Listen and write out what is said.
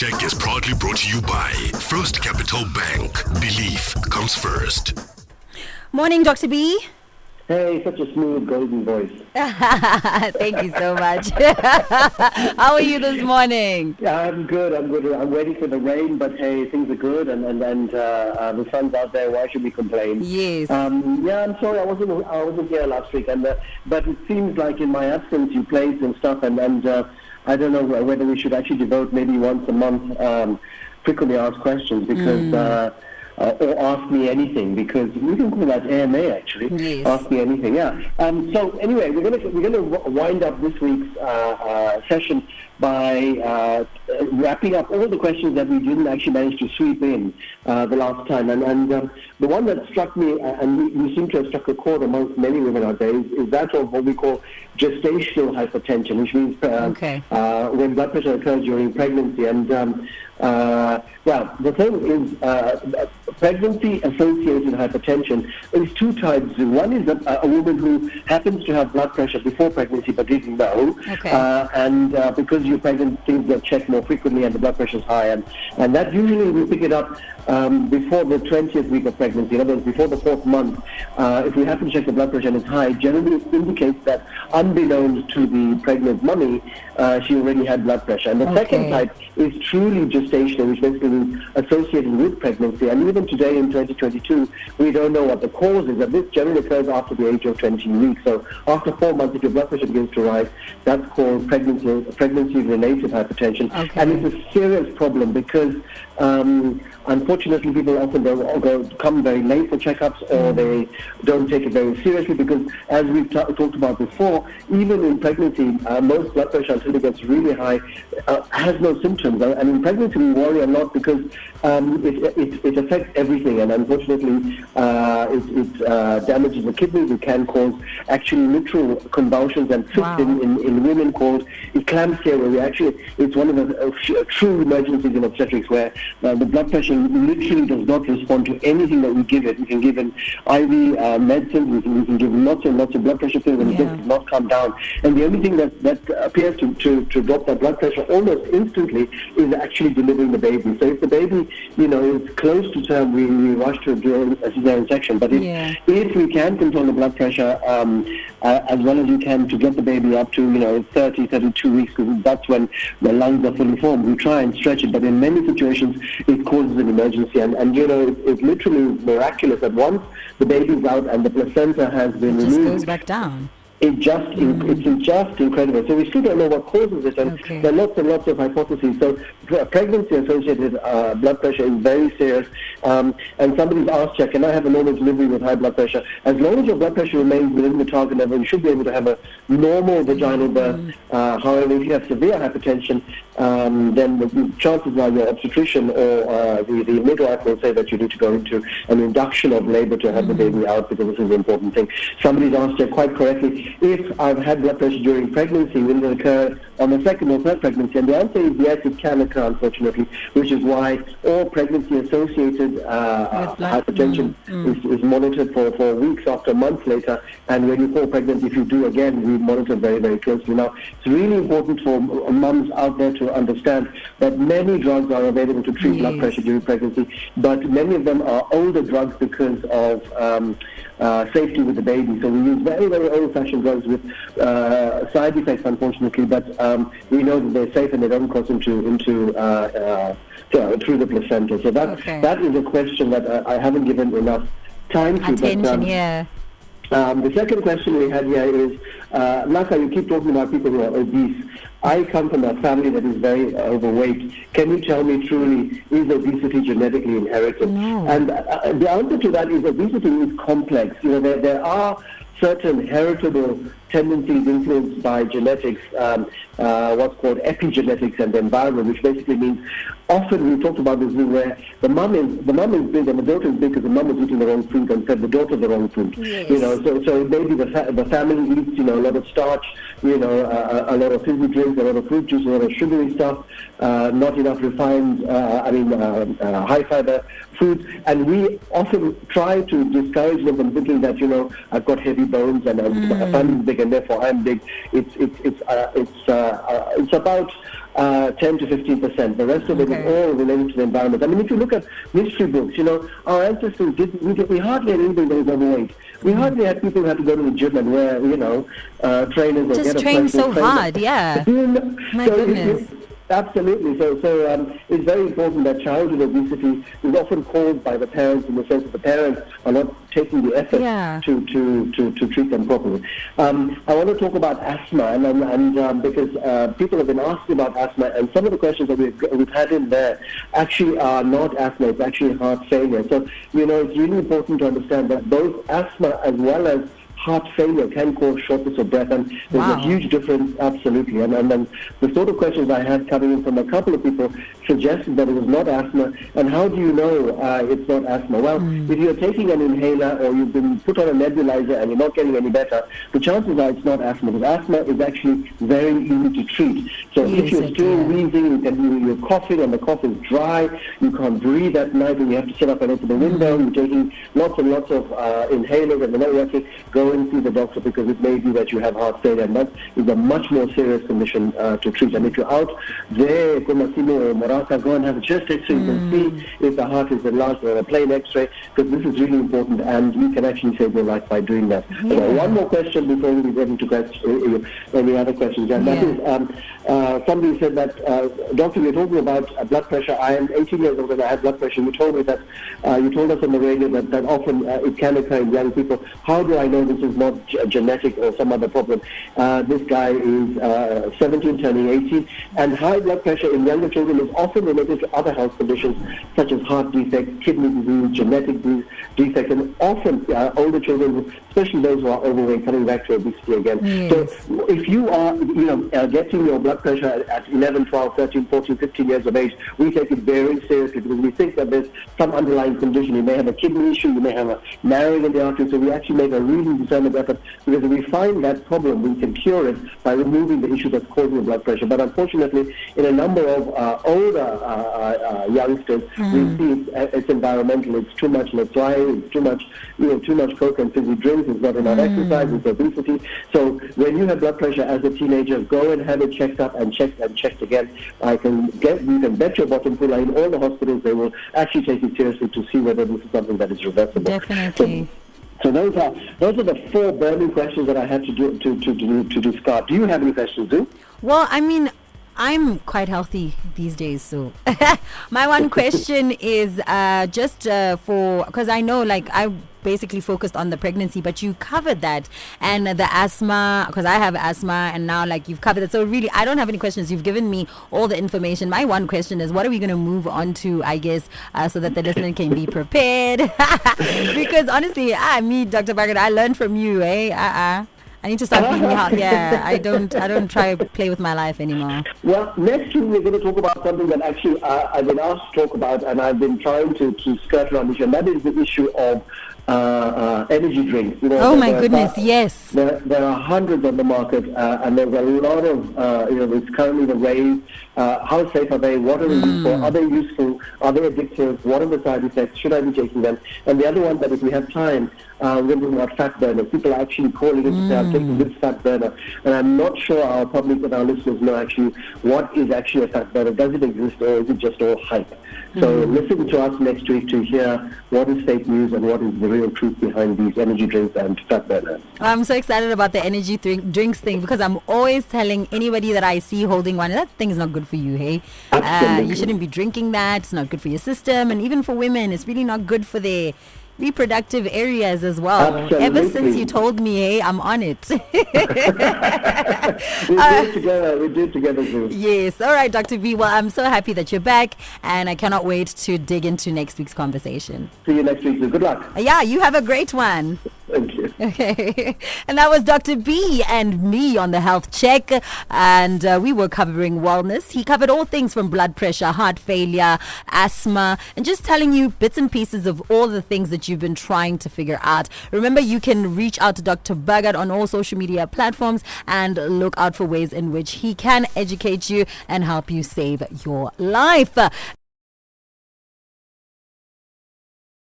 Check is proudly brought to you by First Capital Bank. Belief comes first. Morning, Dr. B. Hey, such a smooth golden voice. Thank you so much. How are you this morning? Yeah, I'm good. I'm waiting for the rain, but hey, things are good, and the sun's out there. Why should we complain? Yes. Yeah, I'm sorry I wasn't here last week, but it seems like in my absence you played and stuff, and I don't know whether we should actually devote maybe once a month frequently asked questions because. Or ask me anything, because we can call that AMA actually. Yes. Ask me anything, yeah. So anyway, we're gonna wind up this week's session by wrapping up all the questions that we didn't actually manage to sweep in the last time. And the one that struck me, and we seem to have struck a chord amongst many women nowadays, is that of what we call gestational hypertension, which means when blood pressure occurs during pregnancy. And well, the thing is, pregnancy-associated hypertension is two types. One is a woman who happens to have blood pressure before pregnancy but didn't know, and because you're pregnant, things get checked more frequently and the blood pressure is high, and that usually we pick it up before the 20th week of pregnancy. In other words, before the 4th month, if we happen to check the blood pressure and it's high, generally it indicates that unbeknownst to the pregnant mummy, she already had blood pressure. And the second type is truly gestational, which basically means associated with pregnancy. And even today in 2022, we don't know what the cause is. And this generally occurs after the age of 20 weeks. So after 4 months, if your blood pressure begins to rise, that's called pregnancy-related hypertension. And it's a serious problem because unfortunately, people often come very late for checkups, or they don't take it very seriously because, as we've talked about before, even in pregnancy, most blood pressure, until it gets really high, has no symptoms. And in pregnancy, we worry a lot because it affects everything, and unfortunately, it damages the kidneys. It can cause actually literal convulsions and fits in women called eclampsia, where it's one of the true emergencies in obstetrics where the blood pressure literally does not respond to anything that we give it. We can give an IV medicine, we can give lots and lots of blood pressure pills, and it just does not come down. And the only thing that appears to drop that blood pressure almost instantly is actually delivering the baby. So if the baby, is close to term, we rush to do a cesarean section. But if we can control the blood pressure as well as you can to get the baby up to 30, 32 weeks, because that's when the lungs are fully formed, we try and stretch it. But in many situations, it causes an emergency, and it's literally miraculous that once the baby's out and the placenta has been removed, it just goes back down. It's just incredible. So we still don't know what causes it, and there are lots and lots of hypotheses. So pregnancy-associated blood pressure is very serious. And somebody's asked, can I have a normal delivery with high blood pressure? As long as your blood pressure remains within the target level, you should be able to have a normal vaginal birth. However, if you have severe hypertension, then the chances are your obstetrician or the midwife will say that you need to go into an induction of labor to have the baby out, because this is an important thing. Somebody's asked quite correctly, if I've had blood pressure during pregnancy, will it occur on the second or third pregnancy? And the answer is yes, it can occur, unfortunately, which is why all pregnancy-associated hypertension is monitored for weeks after, months later. And when you fall pregnant, if you do again, we monitor very, very closely. Now, it's really important for mums out there to understand that many drugs are available to treat blood pressure during pregnancy, but many of them are older drugs because of safety with the baby. So we use very, very old-fashioned drugs with side effects, unfortunately, but we know that they're safe and they don't cross into through the placenta. So that is a question that I haven't given enough time to. Attention, the second question we had here is, Laka, you keep talking about people who are obese. I come from a family that is very overweight. Can you tell me truly, is obesity genetically inherited? No. And the answer to that is obesity is complex. There are certain heritable tendencies influenced by genetics, what's called epigenetics and the environment, which basically means often we talked about this where the mum is big and the daughter is big because the mum is eating the wrong food and fed the daughter the wrong food. Yes. So maybe the family eats a lot of starch, a lot of fizzy drinks, a lot of fruit juice, a lot of sugary stuff, not enough refined, high fiber foods, and we often try to discourage them from thinking that I've got heavy bones, and my family is big, and therefore I'm big. It's about 10 to 15%. The rest of it is all related to the environment. I mean, if you look at history books, our ancestors we hardly had anybody that was overweight. We hardly had people who had to go to the gym and wear, trainers or just get a train so trainer. hard, yeah. My goodness. Absolutely. So it's very important that childhood obesity is often caused by the parents, in the sense that the parents are not taking the effort to treat them properly. I want to talk about asthma, and because people have been asking about asthma, and some of the questions that we've had in there actually are not asthma; it's actually heart failure. So it's really important to understand that both asthma as well as heart failure can cause shortness of breath, and there's a huge difference, absolutely. And then the sort of questions I had coming in from a couple of people suggested that it was not asthma. And how do you know it's not asthma? Well, if you're taking an inhaler or you've been put on a nebulizer and you're not getting any better, the chances are it's not asthma, because asthma is actually very easy to treat. So if you're still wheezing, you're coughing and the cough is dry, you can't breathe at night and you have to sit up and open the window, you're taking lots and lots of inhalers and then you have to go and see the doctor, because it may be that you have heart failure, and that is a much more serious condition to treat. And if you're out there, Kumasimo or Morata, go and have a chest x-ray. You can see if the heart is enlarged, or a plain x-ray, because this is really important, and you can actually save your life by doing that. One more question before we get into any other questions, and that is, somebody said that, Doctor, we're talking about blood pressure. I am 18 years old and I have blood pressure. You told me that, you told us on the radio that often it can occur in young people. How do I know this is not genetic or some other problem? This guy is 17, turning 18, and high blood pressure in younger children is often related to other health conditions such as heart defects, kidney disease, genetic defects, and often older children, especially those who are overweight, coming back to obesity again. Yes. So if you are getting your blood pressure at 11, 12, 13, 14, 15 years of age, we take it very seriously, because we think that there's some underlying condition. You may have a kidney issue, you may have a narrowing in the artery, so we actually make a really determined effort, because if we find that problem, we can cure it by removing the issue that's causing the blood pressure. But unfortunately, in a number of older youngsters, we see it's environmental. It's too much flying, it's too much coke and fizzy drinks, it's not enough exercise, it's obesity. So when you have blood pressure as a teenager, go and have it checked up and checked again. You can bet your bottom puller in all the hospitals, they will actually take it seriously to see whether this is something that is reversible. Definitely. So those are the four burning questions that I had to discard. Do you have any questions, Sue? Well, I mean, I'm quite healthy these days, so my one question is because I know, I basically focused on the pregnancy, but you covered that, and the asthma, because I have asthma, and now you've covered it. So really, I don't have any questions. You've given me all the information. My one question is, what are we going to move on to, I guess, so that the listener can be prepared? Because honestly, me, Dr. Bhagat, I learned from you, I need to start being out. Yeah, I don't try to play with my life anymore. Well, next week we're going to talk about something that actually I've been asked to talk about, and I've been trying to skirt around the issue, and that is the issue of energy drinks. Oh my goodness, yes. There are hundreds on the market, and there's a lot of, it's currently the rave. How safe are they? What are they used for? Are they useful? Are they addictive? What are the side effects? Should I be taking them? And the other one, that if we have time, we're talking about fat burners. People are actually calling it to say, I'm taking this fat burner. And I'm not sure our public and our listeners know actually what is actually a fat burner. Does it exist, or is it just all hype? So listen to us next week to hear what is fake news and what is the real truth behind these energy drinks and fat burners. I'm so excited about the energy drinks thing, because I'm always telling anybody that I see holding one, that thing is not good for you, hey? You shouldn't be drinking that. It's not good for your system. And even for women, it's really not good for their reproductive areas as well. Absolutely. Ever since you told me, hey, I'm on it. We do it together too. Yes. All right, Dr. B. Well, I'm so happy that you're back, and I cannot wait to dig into next week's conversation. See you next week. Good luck. Yeah, you have a great one. Thank you. Okay. And that was Dr. B and me on the health check, and we were covering wellness. He covered all things from blood pressure, heart failure, asthma, and just telling you bits and pieces of all the things that you've been trying to figure out. Remember, you can reach out to Dr. Bhagat on all social media platforms and look out for ways in which he can educate you and help you save your life.